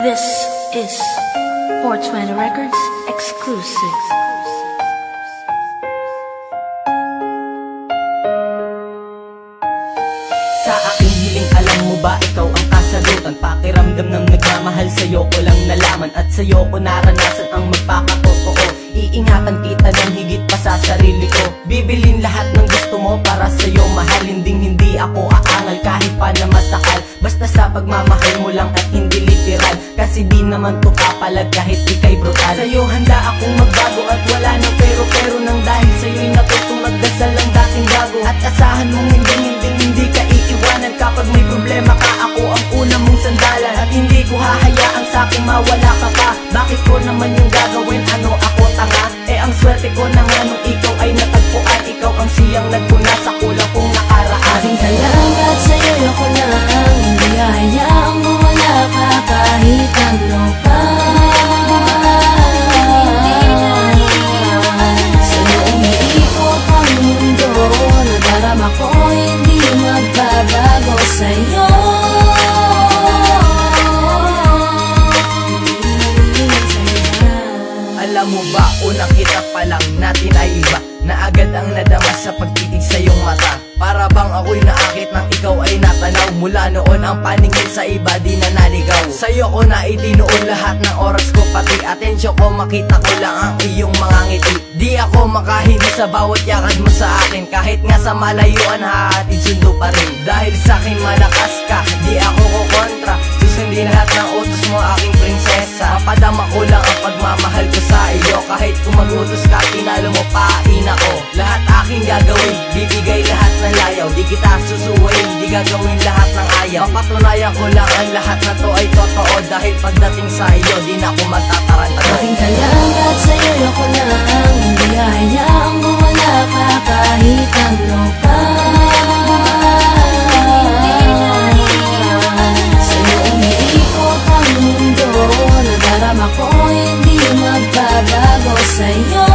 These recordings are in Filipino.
This is 420 Records exclusive. Sa aking hiling, alam mo ba, ikaw ang kasagutan. Pakiramdam ng nagmamahal, sa'yo ko lang nalaman. At sa'yo ko naranasan ang magpakatotoo. Iingatan kita ng higit pa sa sarili ko. Bibilin lahat ng gusto mo para sa'yo, mahal. Hindi ako aangal kahit pa na masakal. Basta sa pagmamahal mo lang at hindi literal. Kasi di naman to kapalag kahit ika'y brutal. Sa'yo handa akong magbago at wala nang pero nang dahil sa'yo'y natutong magdasal ang dating gago. At asahan mong hindi ka iiwanan. Kapag may problema ka, ako ang una mong sandalan. At hindi ko hahayaan sa'king mawala ka pa. Bakit ko naman yung gagawin? Ano ako tanga? Eh ang swerte ko na nga nung ikaw ay natagpuan. Ikaw ang siyang nagpuna sa kulang kong nakaraan. Aking kalangat sa'yo ako lang. Hindi hayaang mawala ka kahit ano pa. Sa'yo umiikot ang mundo. Nadarama ko hindi magbabago sa'yo. Alam mo ba, unang kita pa lang natin ay iba. Na agad ang nadama sa pagtitig sa iyong mata. Para bang ako'y naakit nang ikaw ay natanaw. Mula noon ang paningin sa iba di na naligaw. Sa'yo ko na itinuon lahat ng oras ko, pati atensyon ko. Makita ko lang ang iyong mga ngiti. Di ako makahindi sa bawat yakad mo sa akin. Kahit nga sa malayuan hahatid sundo pa rin. Dahil sa'kin malakas ka, di ako kukontra. Susundin lahat ng utos mo aking prinsesa. Papadama ko lang ang pagmamahal ko sa iyo. Kahit kung mag-utos ka, tinalo mo pa ako. Lahat aking gagawin, bibigay lahat ng layaw. Di kita susuwain, di gagawin lahat ng ayaw. Papatunayan ko lang ang lahat na to ay totoo. Dahil pagdating sa iyo, di na ako magtataranta. Aking kalangat sa'yo ako lang. Hindi hayaang mawala ka kahit ano pa. Sa'yo umiikot ang mundo. Nadarama ko hindi magbabago sa'yo.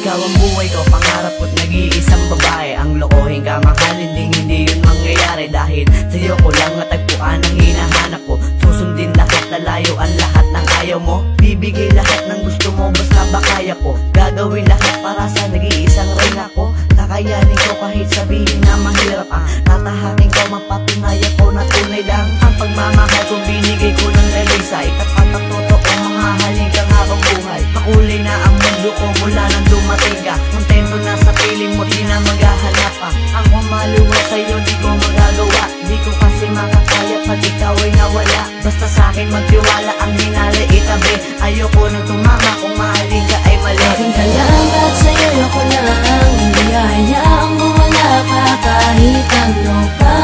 Ikaw ang buhay ko, pangarap ko't nag-iisang babae. Ang lokohin ka, mahalin ding hindi yun mangyayari. Dahil sa'yo ko lang natagpuan ang hinahanap ko. Susundin lahat, lalayuan lahat ng ayaw mo. Bibigay lahat ng gusto mo, basta ba kaya ko. Gagawin lahat para sa nag-iisang reyna ko. Kakayanin ko kahit sabihin na mahirap ang tatahakin ko, mapatunayan ko na tunay lang ang pagmamahal kong binigay ko ng realisay. Tapat at totoo, mamahalin ka nga bang buhay. Makulay na ang mundo ko mula nang dumating ka. Kontento na sa piling mo, di na maghahanap pa. Ang kumaliwa sa'yo, di ko magagawa. Di ko kasi makakaya pag ikaw ay nawala. Basta sa'kin magtiwala, ang hinalay itabi. Ayoko nang tumama, kung mahalin ka ay mali. Aking kalangat sa'yo ako lang. Hindi hayaang mawala ka kahit ano pa.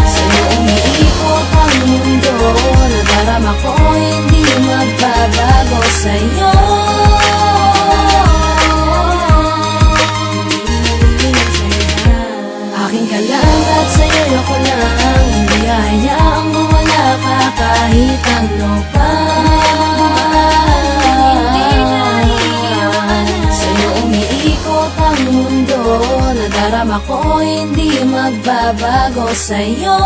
Sa'yo umiikot ang mundo. Nadarama ko hindi magbabago sa'yo. Aking kalangat sa'yo ako lang. Hindi hayaang mawala ka kahit ano pa. Sa'yo umiikot ang mundo. Nadarama ko hindi magbabago sa'yo.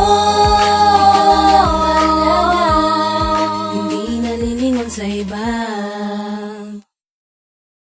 Hindi nalilingon sa iba.